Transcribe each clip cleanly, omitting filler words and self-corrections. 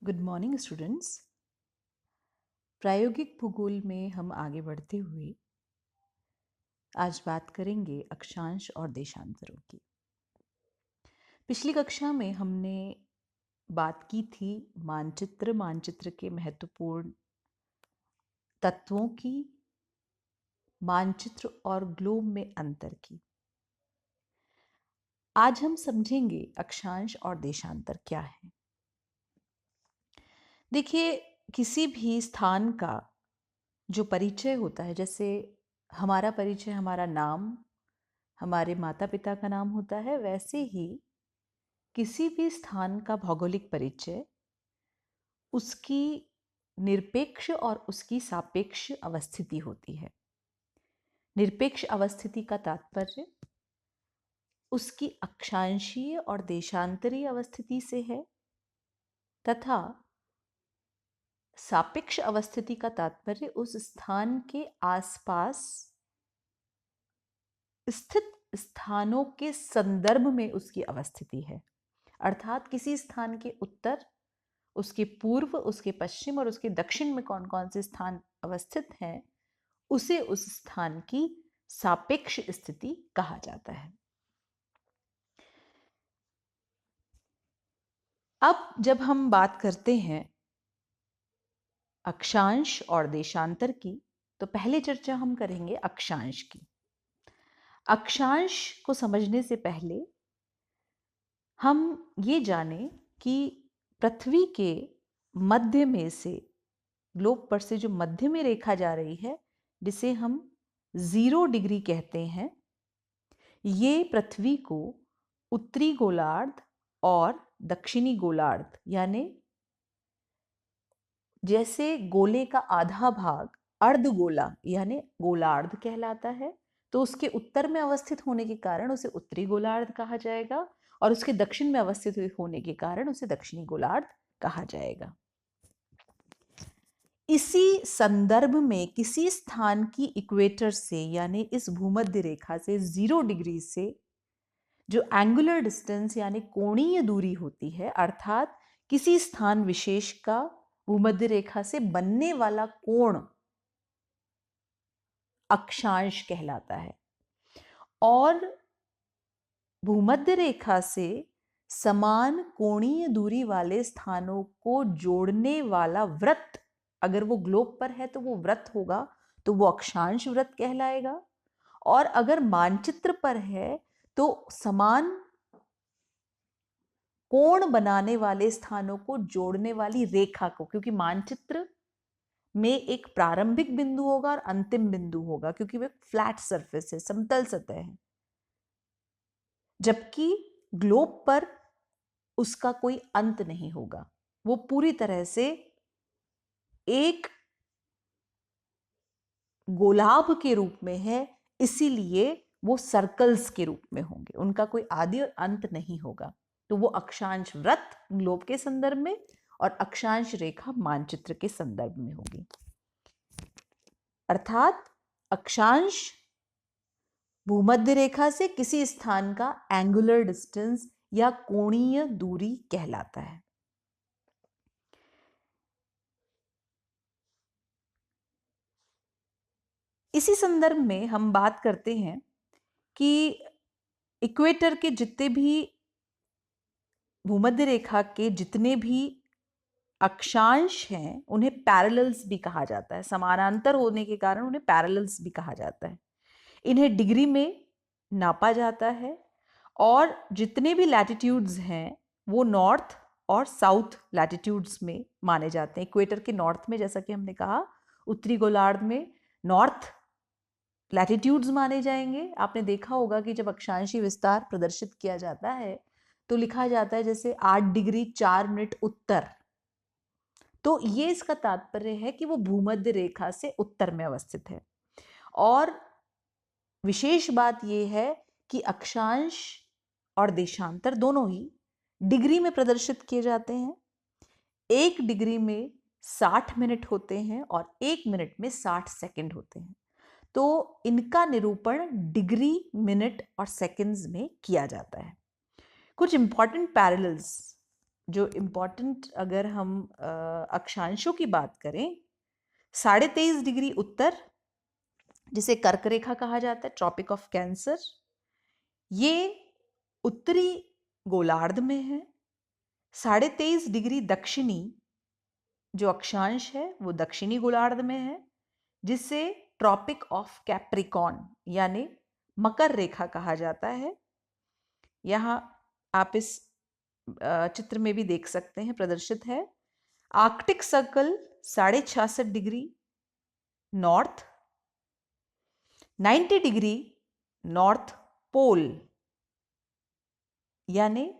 Good morning students. प्रायोगिक भूगोल में हम आगे बढ़ते हुए आज बात करेंगे अक्षांश और देशांतरों की। पिछली कक्षा में हमने बात की थी मानचित्र के महत्वपूर्ण तत्वों की, मानचित्र और ग्लोब में अंतर की। आज हम समझेंगे अक्षांश और देशांतर क्या है। देखिए, किसी भी स्थान का जो परिचय होता है, जैसे हमारा परिचय हमारा नाम, हमारे माता पिता का नाम होता है, वैसे ही किसी भी स्थान का भौगोलिक परिचय उसकी निरपेक्ष और उसकी सापेक्ष अवस्थिति होती है। निरपेक्ष अवस्थिति का तात्पर्य उसकी अक्षांशीय और देशांतरीय अवस्थिति से है, तथा सापेक्ष अवस्थिति का तात्पर्य उस स्थान के आसपास स्थित स्थानों के संदर्भ में उसकी अवस्थिति है। अर्थात किसी स्थान के उत्तर, उसके पूर्व, उसके पश्चिम और उसके दक्षिण में कौन कौन से स्थान अवस्थित हैं, उसे उस स्थान की सापेक्ष स्थिति कहा जाता है। अब जब हम बात करते हैं अक्षांश और देशांतर की, तो पहले चर्चा हम करेंगे अक्षांश की। अक्षांश को समझने से पहले हम ये जानें कि पृथ्वी के मध्य में से, ग्लोब पर से जो मध्य में रेखा जा रही है, जिसे हम 0 डिग्री कहते हैं, ये पृथ्वी को उत्तरी गोलार्ध और दक्षिणी गोलार्ध, यानी जैसे गोले का आधा भाग अर्धगोला यानी गोलार्ध कहलाता है, तो उसके उत्तर में अवस्थित होने के कारण उसे उत्तरी गोलार्ध कहा जाएगा, और उसके दक्षिण में अवस्थित होने के कारण उसे दक्षिणी गोलार्ध कहा जाएगा। इसी संदर्भ में किसी स्थान की इक्वेटर से, यानी इस भूमध्य रेखा से 0 डिग्री से जो एंगुलर डिस्टेंस यानी कोणीय दूरी होती है, अर्थात किसी स्थान विशेष का भूमध्य रेखा से बनने वाला कोण अक्षांश कहलाता है। और भूमध्य रेखा से समान कोणीय दूरी वाले स्थानों को जोड़ने वाला वृत्त, अगर वो ग्लोब पर है तो वो वृत्त होगा, तो वो अक्षांश वृत्त कहलाएगा। और अगर मानचित्र पर है तो समान कोण बनाने वाले स्थानों को जोड़ने वाली रेखा को, क्योंकि मानचित्र में एक प्रारंभिक बिंदु होगा और अंतिम बिंदु होगा, क्योंकि वो एक फ्लैट सरफेस है, समतल सतह है, जबकि ग्लोब पर उसका कोई अंत नहीं होगा, वो पूरी तरह से एक गोलाभ के रूप में है, इसीलिए वो सर्कल्स के रूप में होंगे, उनका कोई आदि और अंत नहीं होगा। तो वो अक्षांश वृत्त ग्लोब के संदर्भ में और अक्षांश रेखा मानचित्र के संदर्भ में होगी। अर्थात अक्षांश भूमध्य रेखा से किसी स्थान का एंगुलर डिस्टेंस या कोणीय दूरी कहलाता है। इसी संदर्भ में हम बात करते हैं कि इक्वेटर के जितने भी, भूमध्य रेखा के जितने भी अक्षांश हैं, उन्हें पैरेलल्स भी कहा जाता है। समानांतर होने के कारण उन्हें पैरेलल्स भी कहा जाता है। इन्हें डिग्री में नापा जाता है, और जितने भी लैटिट्यूड्स हैं वो नॉर्थ और साउथ लैटिट्यूड्स में माने जाते हैं। इक्वेटर के नॉर्थ में, जैसा कि हमने कहा, उत्तरी गोलार्ध में नॉर्थ लैटिट्यूड्स माने जाएंगे। आपने देखा होगा कि जब अक्षांशीय विस्तार प्रदर्शित किया जाता है तो लिखा जाता है जैसे 8 डिग्री 4 मिनट उत्तर, तो ये इसका तात्पर्य है कि वो भूमध्य रेखा से उत्तर में अवस्थित है। और विशेष बात यह है कि अक्षांश और देशांतर दोनों ही डिग्री में प्रदर्शित किए जाते हैं। 1 डिग्री में 60 मिनट होते हैं और 1 मिनट में 60 सेकंड होते हैं। तो इनका निरूपण डिग्री, मिनट और सेकंड्स में किया जाता है। कुछ इंपॉर्टेंट पैरेलल्स जो इम्पोर्टेंट अगर हम अक्षांशों की बात करें, 23.5 डिग्री उत्तर, जिसे कर्क रेखा कहा जाता है, ट्रॉपिक ऑफ कैंसर, ये उत्तरी गोलार्ध में है। 23.5 डिग्री दक्षिणी जो अक्षांश है वो दक्षिणी गोलार्ध में है, जिसे ट्रॉपिक ऑफ कैप्रिकॉर्न यानी मकर रेखा कहा जाता है। यहाँ आप इस चित्र में भी देख सकते हैं, प्रदर्शित है। Arctic Circle 66.5 degree north, 90 degree north pole, यानी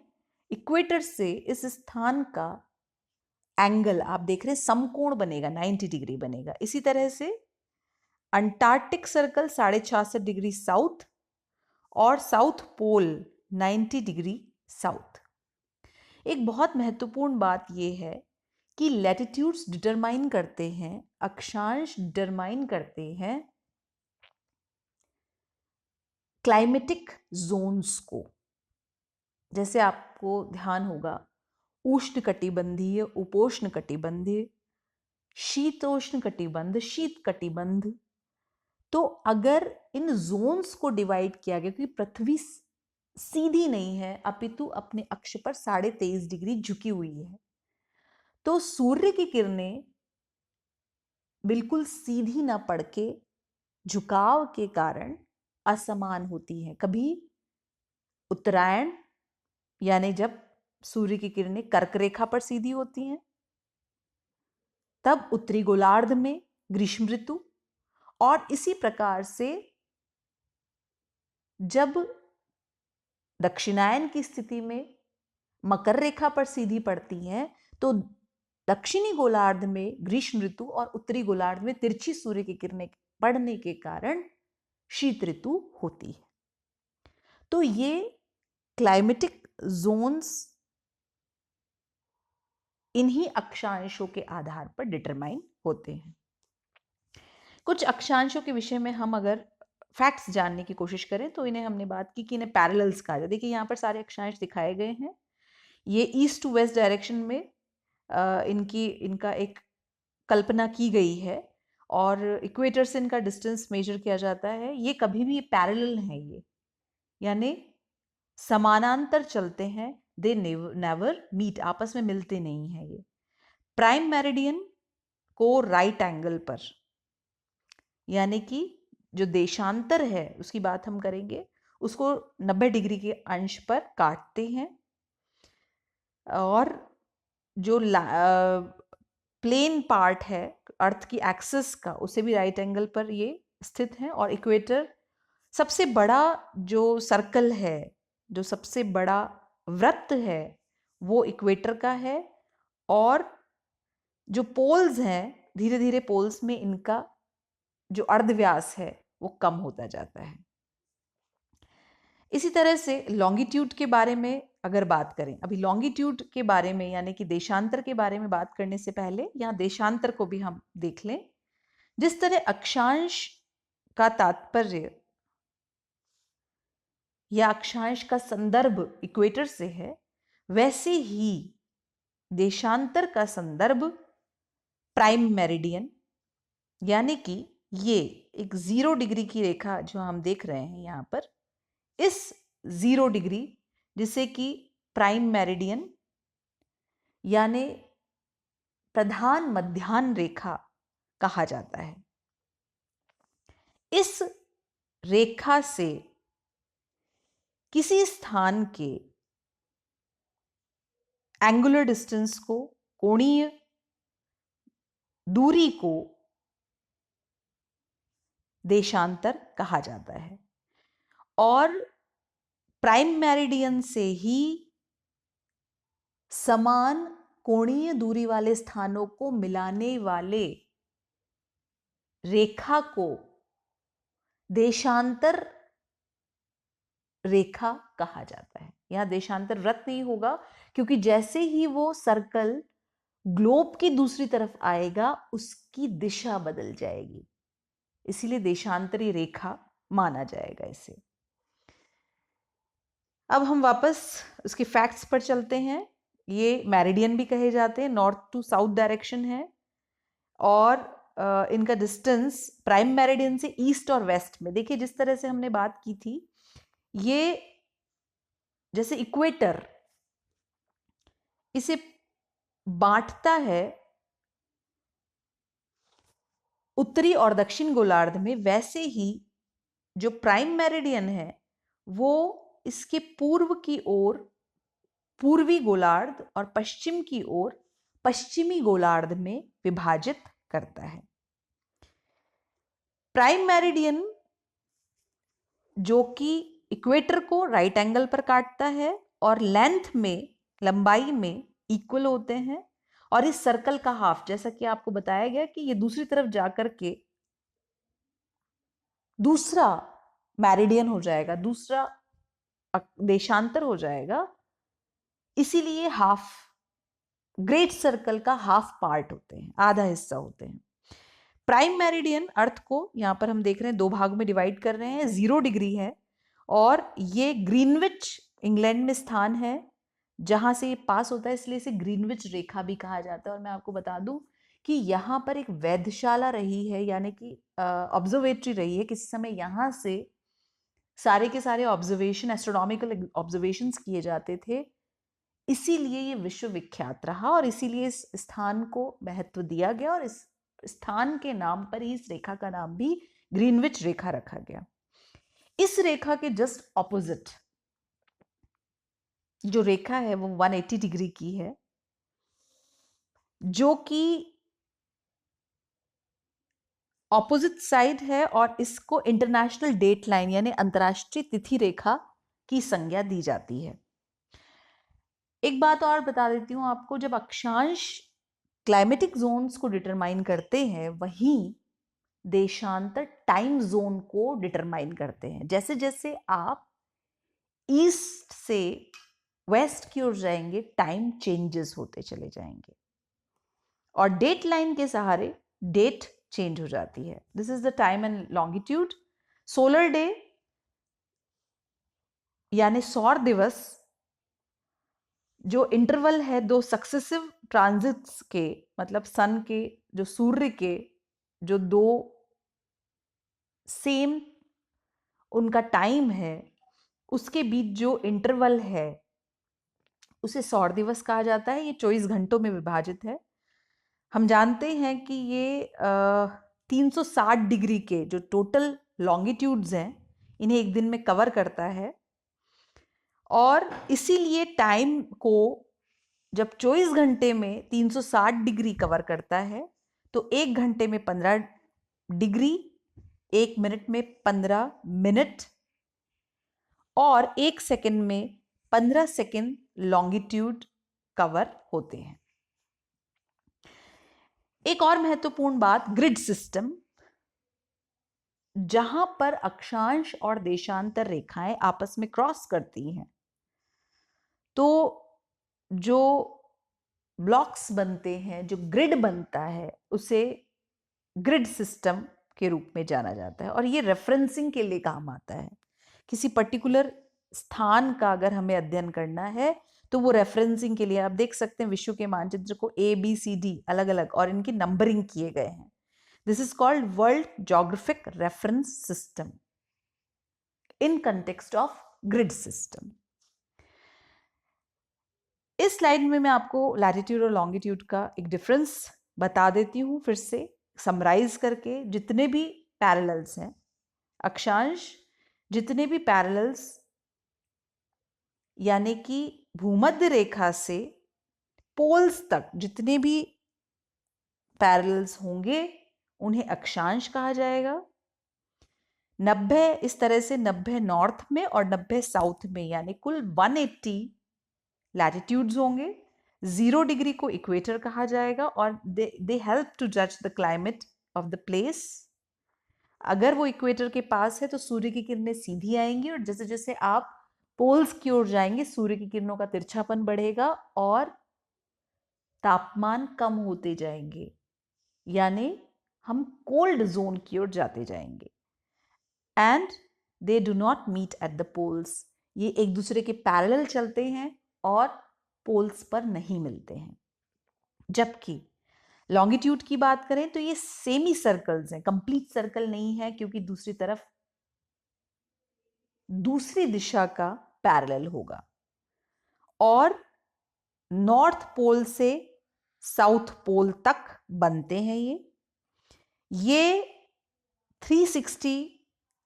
इक्वेटर से इस स्थान का एंगल आप देख रहे हैं समकोण बनेगा, 90 डिग्री बनेगा। इसी तरह से अंटार्कटिक सर्कल 66.5 डिग्री साउथ और साउथ पोल 90 डिग्री साउथ। एक बहुत महत्वपूर्ण बात यह है कि लैटिट्यूड्स डिटरमाइन करते हैं, अक्षांश डिटरमाइन करते हैं क्लाइमेटिक जोन्स को। जैसे आपको ध्यान होगा, उष्णकटिबंधीय, उपोष्ण कटिबंधीय, शीतोष्ण कटिबंध, शीत कटिबंध। तो अगर इन जोन्स को डिवाइड किया गया, क्योंकि पृथ्वी सीधी नहीं है अपितु अपने अक्ष पर 23.5 डिग्री झुकी हुई है, तो सूर्य की किरणें बिल्कुल सीधी ना पड़ के झुकाव के कारण असमान होती हैं। कभी उत्तरायण यानी जब सूर्य की किरणें कर्क रेखा पर सीधी होती हैं, तब उत्तरी गोलार्ध में ग्रीष्म ऋतु, और इसी प्रकार से जब दक्षिणायन की स्थिति में मकर रेखा पर सीधी पड़ती हैं, तो दक्षिणी गोलार्ध में ग्रीष्म ऋतु और उत्तरी गोलार्ध में तिरछी सूर्य की किरणें पड़ने के कारण शीत ऋतु होती है। तो ये क्लाइमेटिक जोन्स इन्हीं अक्षांशों के आधार पर डिटरमाइन होते हैं। कुछ अक्षांशों के विषय में हम अगर फैक्ट्स जानने की कोशिश करें तो इन्हें हमने बात की कि इन्हें पैरेलल्स कहा जाता है। देखिए यहाँ पर सारे अक्षांश दिखाए गए हैं। ये ईस्ट टू वेस्ट डायरेक्शन में इनका एक कल्पना की गई है और इक्वेटर से इनका डिस्टेंस मेजर किया जाता है। ये कभी भी पैरेलल हैं, ये यानी समानांतर चलते हैं, दे नेवर मीट, आपस में मिलते नहीं हैं। ये प्राइम मेरिडियन को राइट एंगल पर, यानी कि जो देशांतर है उसकी बात हम करेंगे, उसको 90 डिग्री के अंश पर काटते हैं, और जो प्लेन पार्ट है अर्थ की एक्सिस का, उसे भी राइट एंगल पर ये स्थित है। और इक्वेटर, सबसे बड़ा जो सर्कल है, जो सबसे बड़ा वृत्त है, वो इक्वेटर का है। और जो पोल्स हैं, धीरे धीरे पोल्स में इनका जो अर्धव्यास है वो कम होता जाता है। इसी तरह से लॉन्गिट्यूड के बारे में अगर बात करें, अभी लॉन्गिट्यूड के बारे में यानी कि देशांतर के बारे में बात करने से पहले यहाँ देशांतर को भी हम देख लें। जिस तरह अक्षांश का तात्पर्य या अक्षांश का संदर्भ इक्वेटर से है, वैसे ही देशांतर का संदर्भ प्राइम मेरिडियन, यानी कि ये एक 0 डिग्री की रेखा जो हम देख रहे हैं यहाँ पर, इस 0 डिग्री जिसे कि प्राइम मेरिडियन यानी प्रधान मध्याह्न रेखा कहा जाता है, इस रेखा से किसी स्थान के एंगुलर डिस्टेंस को, कोणीय दूरी को देशांतर कहा जाता है। और प्राइम मेरिडियन से ही समान कोणीय दूरी वाले स्थानों को मिलाने वाले रेखा को देशांतर रेखा कहा जाता है। यहां देशांतर वृत्त नहीं होगा, क्योंकि जैसे ही वो सर्कल ग्लोब की दूसरी तरफ आएगा उसकी दिशा बदल जाएगी, इसीलिए देशांतरी रेखा माना जाएगा इसे। अब हम वापस उसके फैक्ट्स पर चलते हैं। ये मेरिडियन भी कहे जाते हैं, नॉर्थ टू साउथ डायरेक्शन है, और इनका डिस्टेंस प्राइम मेरिडियन से ईस्ट और वेस्ट में, देखिए जिस तरह से हमने बात की थी, ये जैसे इक्वेटर इसे बांटता है उत्तरी और दक्षिण गोलार्ध में, वैसे ही जो प्राइम मेरिडियन है वो इसके पूर्व की ओर पूर्वी गोलार्ध और पश्चिम की ओर पश्चिमी गोलार्ध में विभाजित करता है। प्राइम मेरिडियन जो कि इक्वेटर को राइट एंगल पर काटता है और लेंथ में, लंबाई में इक्वल होते हैं, और इस सर्कल का हाफ, जैसा कि आपको बताया गया कि ये दूसरी तरफ जाकर के दूसरा मेरिडियन हो जाएगा, दूसरा देशांतर हो जाएगा, इसीलिए हाफ, ग्रेट सर्कल का हाफ पार्ट होते हैं, आधा हिस्सा होते हैं। प्राइम मेरिडियन अर्थ को यहां पर हम देख रहे हैं 2 भाग में डिवाइड कर रहे हैं, 0 डिग्री है, और ये ग्रीनविच इंग्लैंड में स्थान है जहां से ये पास होता है, इसलिए इसे ग्रीनविच रेखा भी कहा जाता है। और मैं आपको बता दूं कि यहाँ पर एक वेधशाला रही है, यानी कि ऑब्जर्वेटरी रही है, किसी समय यहाँ से सारे के सारे ऑब्जर्वेशन, एस्ट्रोनॉमिकल ऑब्जर्वेशंस किए जाते थे, इसीलिए ये विश्व विख्यात रहा और इसीलिए इस स्थान को महत्व दिया गया, और इस स्थान के नाम पर ही इस रेखा का नाम भी ग्रीनविच रेखा रखा गया। इस रेखा के जस्ट ऑपोजिट जो रेखा है वो 180 डिग्री की है, जो कि ऑपोजिट साइड है, और इसको इंटरनेशनल डेट लाइन यानी अंतर्राष्ट्रीय तिथि रेखा की संज्ञा दी जाती है। एक बात और बता देती हूं आपको, जब अक्षांश क्लाइमेटिक जोन्स को डिटरमाइन करते हैं, वहीं देशांतर टाइम जोन को डिटरमाइन करते हैं। जैसे जैसे आप ईस्ट से वेस्ट की ओर जाएंगे, टाइम चेंजेस होते चले जाएंगे, और डेट लाइन के सहारे डेट चेंज हो जाती है। This is the time and longitude. Solar day यानी सौर दिवस, जो इंटरवल है 2 सक्सेसिव ट्रांजिट्स के, मतलब सन के, जो सूर्य के जो 2 सेम उनका टाइम है, उसके बीच जो इंटरवल है उसे सौर दिवस कहा जाता है। ये 24 घंटों में विभाजित है। हम जानते हैं कि ये 360 डिग्री के जो टोटल लॉन्गिट्यूड्स हैं, इन्हें एक दिन में कवर करता है, और इसीलिए टाइम को जब 24 घंटे में 360 डिग्री कवर करता है, तो 1 घंटे में 15 डिग्री, 1 मिनट में 15 मिनट, और 1 सेकंड में 15 सेकंड लॉन्गिट्यूड कवर होते हैं। एक और महत्वपूर्ण बात, ग्रिड सिस्टम, जहां पर अक्षांश और देशांतर रेखाएं आपस में क्रॉस करती हैं, तो जो ब्लॉक्स बनते हैं, जो ग्रिड बनता है, उसे ग्रिड सिस्टम के रूप में जाना जाता है, और ये रेफरेंसिंग के लिए काम आता है। किसी पर्टिकुलर स्थान का अगर हमें अध्ययन करना है तो वो रेफरेंसिंग के लिए, आप देख सकते हैं विश्व के मानचित्र को ABCD अलग अलग और इनकी नंबरिंग किए गए हैं। This is called world geographic reference system in context of grid system. इस स्लाइड में मैं आपको लैटिट्यूड और लॉन्गिट्यूड का एक डिफरेंस बता देती हूँ, फिर से समराइज करके। जितने भी पैरेलल्स हैं, अक्षांश जितने भी पैरेलल्स यानी कि भूमध्य रेखा से पोल्स तक जितने भी पैरेलल्स होंगे, उन्हें अक्षांश कहा जाएगा। 90 इस तरह से 90 नॉर्थ में और 90 साउथ में, यानी कुल 180 लैटिट्यूड्स होंगे। 0 डिग्री को इक्वेटर कहा जाएगा, और दे हेल्प टू जज the climate of the place. अगर वो इक्वेटर के पास है तो सूर्य की किरणें सीधी आएंगी, और जैसे जैसे आप पोल्स की ओर जाएंगे, सूर्य की किरणों का तिरछापन बढ़ेगा और तापमान कम होते जाएंगे, यानी हम कोल्ड जोन की ओर जाते जाएंगे। And they do not meet at the poles, ये एक दूसरे के पैरेलल चलते हैं और पोल्स पर नहीं मिलते हैं। जबकि लॉन्गिट्यूड की बात करें तो ये सेमी सर्कल्स हैं, कंप्लीट सर्कल नहीं है, क्योंकि दूसरी तरफ दूसरी दिशा का पैरेलल होगा। और नॉर्थ पोल से साउथ पोल तक बनते हैं ये 360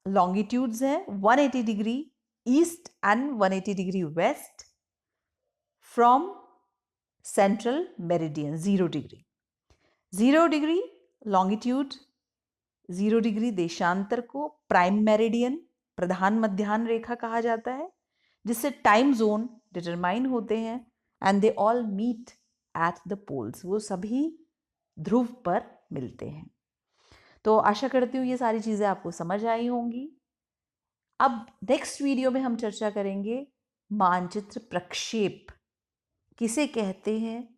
लॉन्गिट्यूड्स हैं, 180 degree east and 180 degree west from central meridian 0 degree. 0 degree longitude, 0 degree देशांतर को प्राइम मेरिडियन, प्रधान मध्याह्न रेखा कहा जाता है, जिससे टाइम जोन डिटरमाइन होते हैं and they all meet at the poles, वो सभी ध्रुव पर मिलते हैं। तो आशा करती हूँ ये सारी चीज़ें आपको समझ आई होंगी। अब नेक्स्ट वीडियो में हम चर्चा करेंगे मानचित्र प्रक्षेप किसे कहते हैं,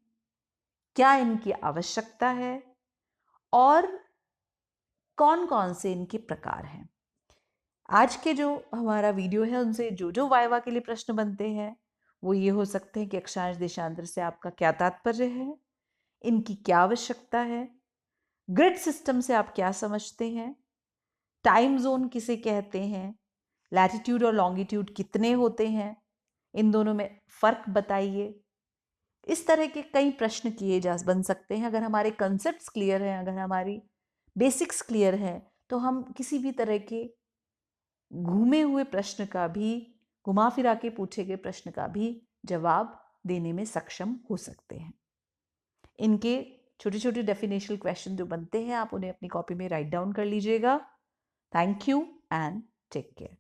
क्या इनकी आवश्यकता है और कौन कौन से इनके प्रकार हैं। आज के जो हमारा वीडियो है उनसे जो वाइवा के लिए प्रश्न बनते हैं वो ये हो सकते हैं कि अक्षांश देशांतर से आपका क्या तात्पर्य है, इनकी क्या आवश्यकता है, ग्रिड सिस्टम से आप क्या समझते हैं, टाइम जोन किसे कहते हैं, लैटिट्यूड और लॉन्गिट्यूड कितने होते हैं, इन दोनों में फ़र्क बताइए। इस तरह के कई प्रश्न बन सकते हैं। अगर हमारे कंसेप्ट्स क्लियर हैं, अगर हमारी बेसिक्स क्लियर हैं, तो हम किसी भी तरह के घूमे हुए प्रश्न का भी, घुमा फिरा के पूछे गए प्रश्न का भी जवाब देने में सक्षम हो सकते हैं। इनके छोटे छोटे डेफिनेशनल क्वेश्चन जो बनते हैं आप उन्हें अपनी कॉपी में राइट डाउन कर लीजिएगा। Thank you and take care.